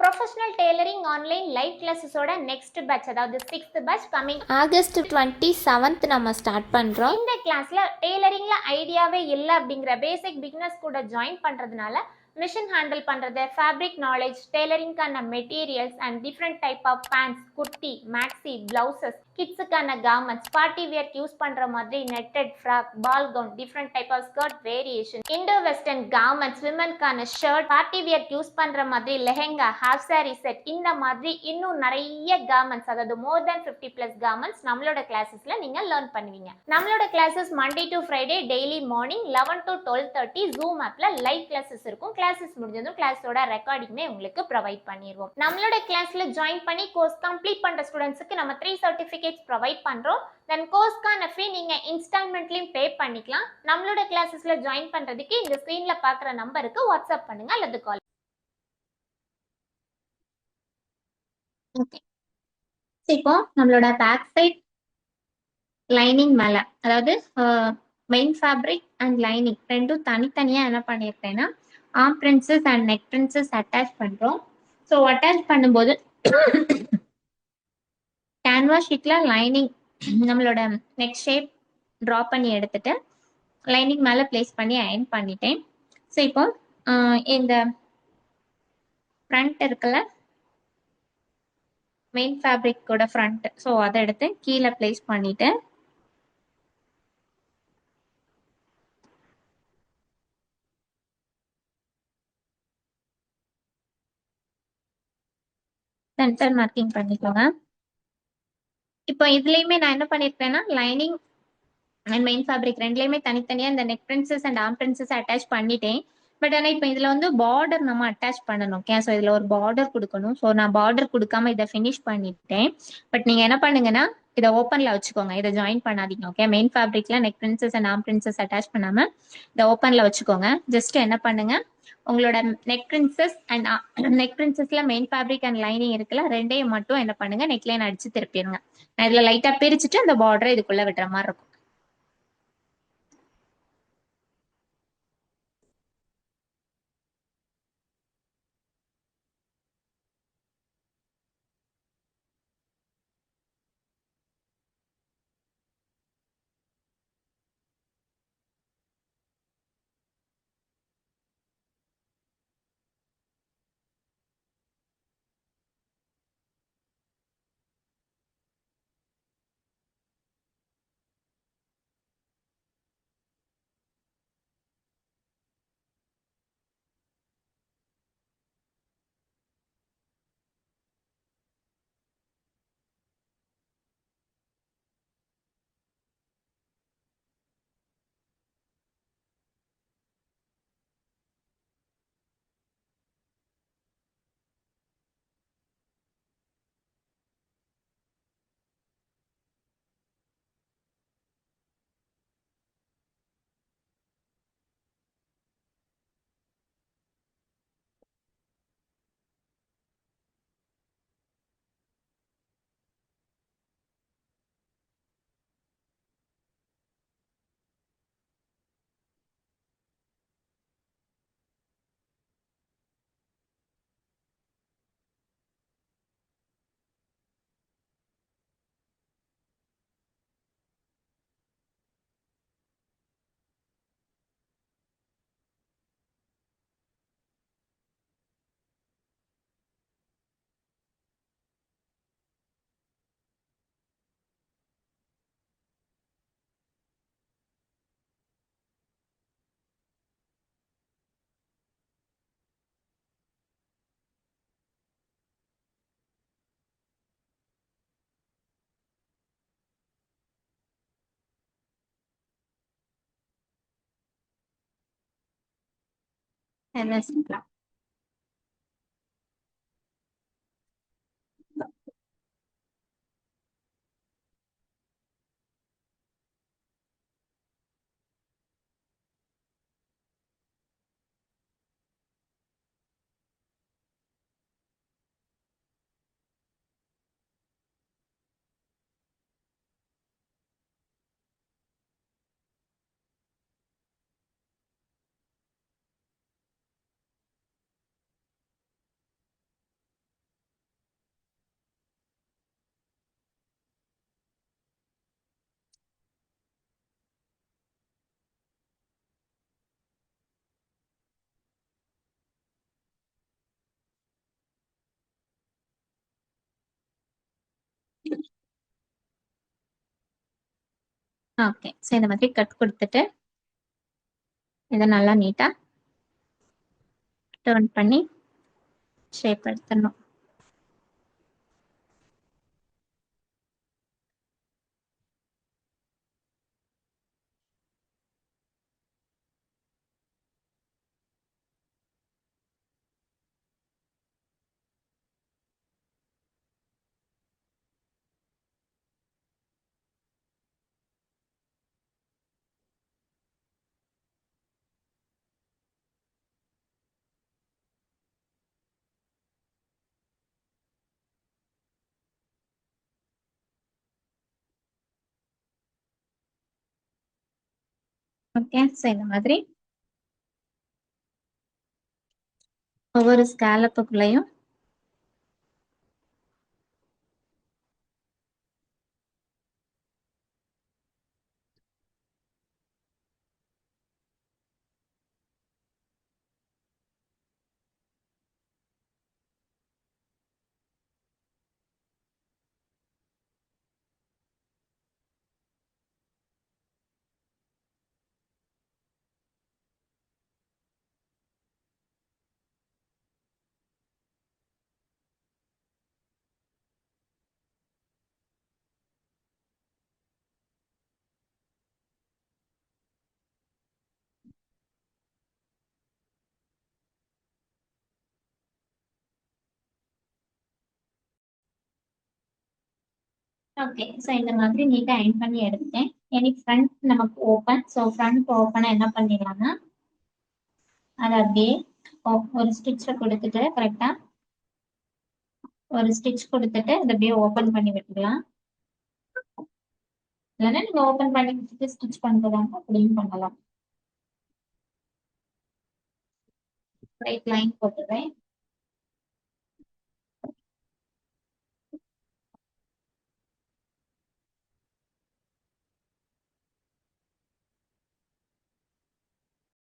Professional tailoring online live கிளாஸஸோட next batch, அதாவது 6th batch coming August 27th நம்ம start பண்ணுறோம். இந்த கிளாஸில் டெய்லரிங்கில் ஐடியாவே இல்லை அப்படிங்கிற பேசிக் பிகினர்ஸ் கூட ஜாயின் பண்ணுறதுனால மிஷின் ஹேண்டில் பண்ணுறது, ஃபேப்ரிக் நாலேஜ், டெய்லரிங்கான materials and different type of pants, kurti, maxi, blouses, கிட்ஸுக்கான கார்மெண்ட்ஸ், பார்ட்டி வேர் யூஸ் பண்ணுற மாதிரி netted frock, ball gown, different type of skirt variation, Indo western garments, விமனுக்கான shirt, party wear use பண்ணுற மாதிரி lehenga, half sorry set, இந்த மாதிரி இன்னும் நிறைய கார்மெண்ட்ஸ், அதாவது மோர் தேன் 50+ கார்மெண்ட்ஸ் நம்மளோட கிளாஸஸ்ல நீங்கள் லேர்ன் பண்ணுவீங்க. நம்மளோட classes Monday to Friday daily morning 11 to 12:30 zoom ஆப்ல லைவ் கிளாஸஸ் இருக்கும். கிளாஸஸ் முடிஞ்சதும் கிளாஸோட ரெக்கார்டிங்குமே உங்களுக்கு ப்ரொவைட் பண்ணிடுவோம். நம்மளோட கிளாஸ்ல ஜாயின் பண்ணி கோர்ஸ் கம்ப்ளீட் பண்ற ஸ்டூடெண்ட்ஸ்க்கு நம்ம 3 சர்டிஃபிகேட்ஸ் ப்ரொவைட் பண்றோம். தென் கோர்ஸ்க்கான ஃபீ நீங்க இன்ஸ்டால்மெண்ட்லயும் பே பண்ணிக்கலாம். நம்மளோட கிளாஸஸ்ல ஜாயின் பண்றதுக்கு இந்த ஸ்கிரீன்ல பாக்குற நம்பருக்கு வாட்ஸ்அப் பண்ணுங்க அல்லது கால். ஓகே, இப்போ நம்மளோட பேக் சைட் லைனிங் மேல, அதாவது மெயின் ஃபேப்ரிக் அண்ட் லைனிங் ரெண்டும் தனித்தனியா என்ன பண்ணியிருக்கேன்னா arm princess and neck princess attach பண்றோம். ஸோ அட்டாச் பண்ணும்போது கேன்வாஸ் ஷீட்ல லைனிங் நம்மளோட நெக் ஷேப் ட்ரா பண்ணி எடுத்துட்டு லைனிங் மேலே பிளேஸ் பண்ணி அயன் பண்ணிட்டேன். ஸோ இப்போ இந்த ஃப்ரண்ட் இருக்குல்ல, மெயின் ஃபேப்ரிக்கோட ஃப்ரண்ட், ஸோ அதை எடுத்து கீழே பிளேஸ் பண்ணிட்டு சென்டர் மார்க்கிங் பண்ணிக்கோங்க. இப்போ இதுலயுமே நான் என்ன பண்ணிருக்கேன்னா லைனிங் அண்ட் மெயின் ஃபேப்ரிக் ரெண்டுலயுமே தனித்தனியா இந்த neck princess and arm princess attach பண்ணிட்டேன். பட் ஆனால் இப்போ இதுல வந்து பார்டர் நம்ம அட்டாச் பண்ணணும். ஓகே, ஸோ இதுல ஒரு பார்டர் கொடுக்கணும். ஸோ நான் பார்டர் கொடுக்காம இதை ஃபினிஷ் பண்ணிட்டேன். பட் நீங்க என்ன பண்ணுங்கன்னா இதை ஓப்பன்ல வச்சுக்கோங்க, இதை ஜாயின் பண்ணாதீங்க. ஓகே, மெயின் ஃபேப்ரிக்ல neck princess and arm princess attach பண்ணாம இதை ஓப்பன்ல வச்சுக்கோங்க. ஜஸ்ட் என்ன பண்ணுங்க, உங்களோட நெக் பிரின்சஸ் அண்ட் நெக் பிரின்சஸ்ல மெயின் ஃபேப்ரிக் அண்ட் லைனிங் இருக்குல்ல, ரெண்டையும் மட்டும் என்ன பண்ணுங்க நெக் லைன் அடிச்சு திருப்பிடுங்க. நான் இதுல லைட்டா பிரிச்சுட்டு அந்த பார்டரை இதுக்குள்ள விடுற மாதிரி இருக்கும். ஓகே, ஸோ இந்த மாதிரி கட் கொடுத்துட்டு இதை நல்லா நீட்டாக டர்ன் பண்ணி ஷேப் எடுத்துடணும். ஓகே, ஸோ இந்த மாதிரி ஒவ்வொரு ஸ்கேலப்புக்குள்ளேயும் ஓகே, ஸோ இந்த மாதிரி நீட்டாக அயன் பண்ணி எடுத்துட்டேன். எனக்கு ஃப்ரண்ட் நமக்கு ஓப்பன். ஸோ ஃப்ரண்ட் ஓப்பனாக என்ன பண்ணிடலாம்னா அதை அப்படியே ஒரு ஸ்டிச்சை கொடுத்துட்டு கரெக்டாக ஒரு ஸ்டிச் கொடுத்துட்டு அதை அப்படியே ஓப்பன் பண்ணி விட்டுக்கலாம். இல்லைன்னா நீங்கள் ஓப்பன் பண்ணி விட்டுட்டு ஸ்டிச் பண்ணுறதாங்க அப்படியும் பண்ணலாம். ரைட் லைன் போட்டுறேன்.